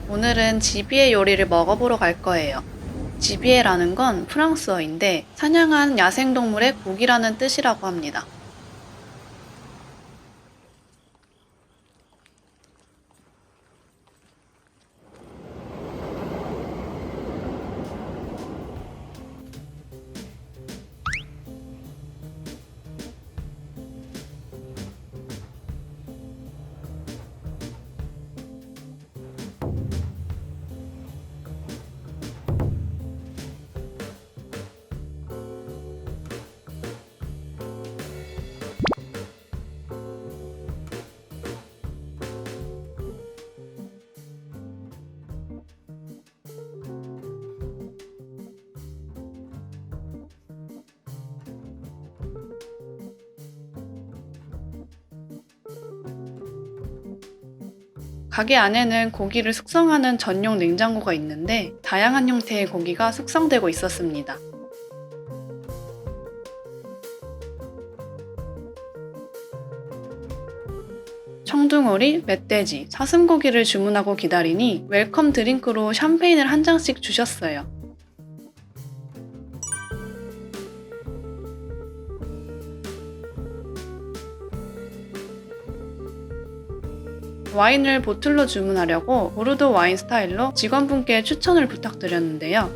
오늘은 지비에 요리를 먹어보러 갈 거예요. 지비에라는 건 프랑스어인데 사냥한 야생동물의 고기라는 뜻이라고 합니다. 가게 안에는 고기를 숙성하는 전용 냉장고가 있는데 다양한 형태의 고기가 숙성되고 있었습니다. 청둥오리, 멧돼지, 사슴고기를 주문하고 기다리니 웰컴 드링크로 샴페인을 한 잔씩 주셨어요. 와인을 보틀로 주문하려고 보르도 와인 스타일로 직원분께 추천을 부탁드렸는데요.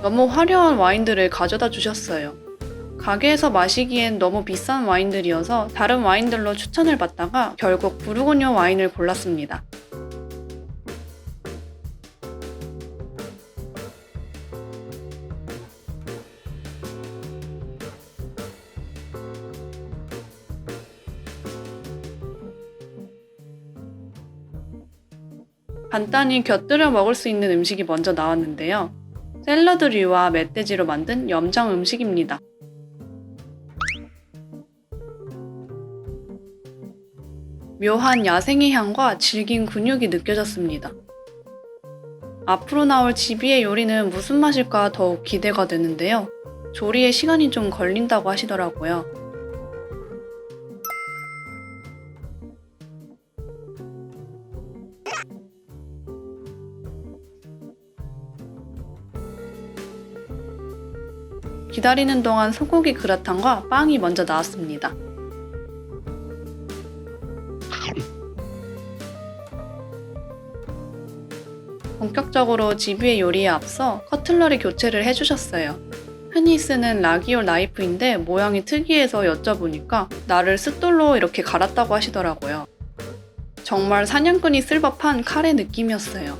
너무 화려한 와인들을 가져다 주셨어요. 가게에서 마시기엔 너무 비싼 와인들이어서 다른 와인들로 추천을 받다가 결국 부르고뉴 와인을 골랐습니다. 간단히 곁들여 먹을 수 있는 음식이 먼저 나왔는데요. 샐러드류와 멧돼지로 만든 염장 음식입니다. 묘한 야생의 향과 질긴 근육이 느껴졌습니다. 앞으로 나올 지비의 요리는 무슨 맛일까 더욱 기대가 되는데요. 조리에 시간이 좀 걸린다고 하시더라고요. 기다리는 동안 소고기 그라탕과 빵이 먼저 나왔습니다. 본격적으로 지비의 요리에 앞서 커틀러리 교체를 해주셨어요. 흔히 쓰는 라기오 나이프인데 모양이 특이해서 여쭤보니까 나를 숫돌로 이렇게 갈았다고 하시더라고요. 정말 사냥꾼이 쓸 법한 칼의 느낌이었어요.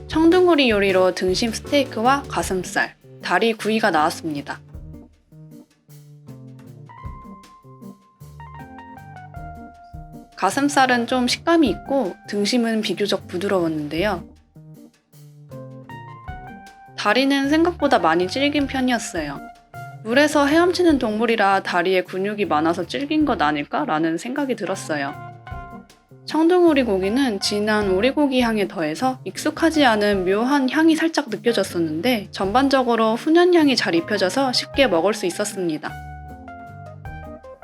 청둥오리 요리로 등심 스테이크와 가슴살, 다리 구이가 나왔습니다. 가슴살은 좀 식감이 있고 등심은 비교적 부드러웠는데요. 다리는 생각보다 많이 질긴 편이었어요. 물에서 헤엄치는 동물이라 다리에 근육이 많아서 질긴 것 아닐까? 라는 생각이 들었어요. 청둥오리 고기는 진한 오리고기 향에 더해서 익숙하지 않은 묘한 향이 살짝 느껴졌었는데 전반적으로 훈연향이 잘 입혀져서 쉽게 먹을 수 있었습니다.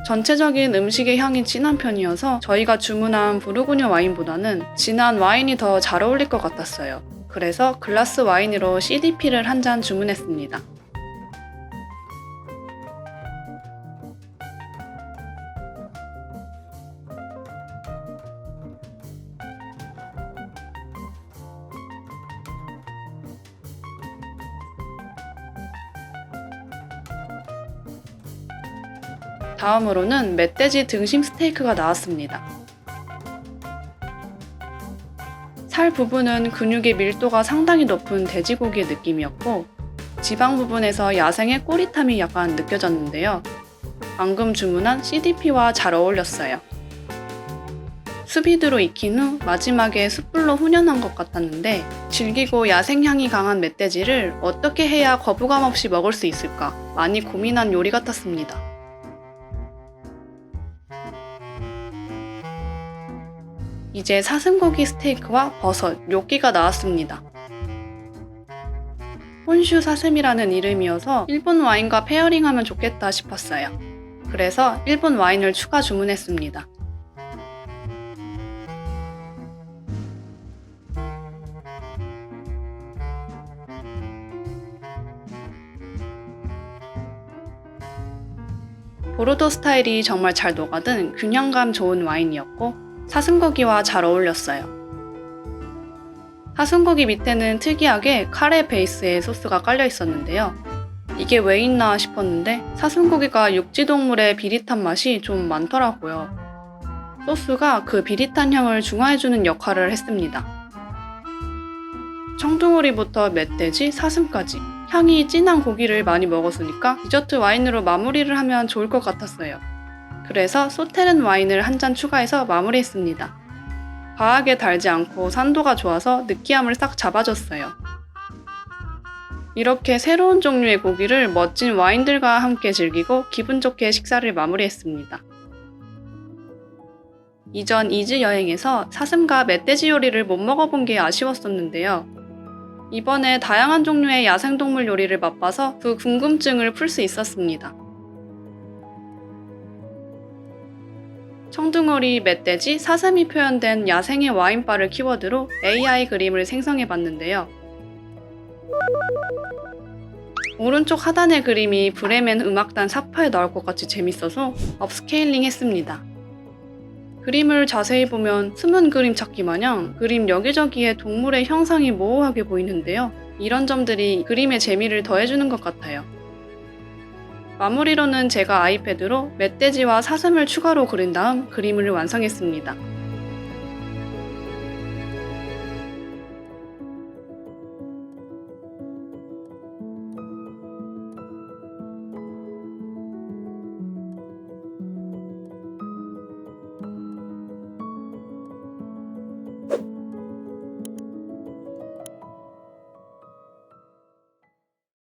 전체적인 음식의 향이 진한 편이어서 저희가 주문한 부르고뉴 와인보다는 진한 와인이 더 잘 어울릴 것 같았어요. 그래서 글라스 와인으로 CDP를 한 잔 주문했습니다. 다음으로는 멧돼지 등심 스테이크가 나왔습니다. 살 부분은 근육의 밀도가 상당히 높은 돼지고기의 느낌이었고 지방 부분에서 야생의 꼬릿함이 약간 느껴졌는데요. 방금 주문한 CDP와 잘 어울렸어요. 수비드로 익힌 후 마지막에 숯불로 훈연한 것 같았는데 질기고 야생향이 강한 멧돼지를 어떻게 해야 거부감 없이 먹을 수 있을까 많이 고민한 요리 같았습니다. 이제 사슴고기 스테이크와 버섯, 요끼가 나왔습니다. 혼슈 사슴이라는 이름이어서 일본 와인과 페어링하면 좋겠다 싶었어요. 그래서 일본 와인을 추가 주문했습니다. 보르도 스타일이 정말 잘 녹아든 균형감 좋은 와인이었고 사슴고기와 잘 어울렸어요. 사슴고기 밑에는 특이하게 카레 베이스의 소스가 깔려 있었는데요. 이게 왜 있나 싶었는데 사슴고기가 육지동물의 비릿한 맛이 좀 많더라고요. 소스가 그 비릿한 향을 중화해주는 역할을 했습니다. 청둥오리부터 멧돼지, 사슴까지 향이 진한 고기를 많이 먹었으니까 디저트 와인으로 마무리를 하면 좋을 것 같았어요. 그래서 소테른 와인을 한 잔 추가해서 마무리했습니다. 과하게 달지 않고 산도가 좋아서 느끼함을 싹 잡아줬어요. 이렇게 새로운 종류의 고기를 멋진 와인들과 함께 즐기고 기분 좋게 식사를 마무리했습니다. 이전 이즈 여행에서 사슴과 멧돼지 요리를 못 먹어본 게 아쉬웠었는데요. 이번에 다양한 종류의 야생동물 요리를 맛봐서 그 궁금증을 풀 수 있었습니다. 청둥오리, 멧돼지, 사슴이 표현된 야생의 와인바를 키워드로 AI 그림을 생성해봤는데요. 오른쪽 하단의 그림이 브레멘 음악단 사파에 나올 것 같이 재밌어서 업스케일링 했습니다. 그림을 자세히 보면 숨은 그림 찾기 마냥 그림 여기저기에 동물의 형상이 모호하게 보이는데요. 이런 점들이 그림의 재미를 더해주는 것 같아요. 마무리로는 제가 아이패드로 멧돼지와 사슴을 추가로 그린 다음 그림을 완성했습니다.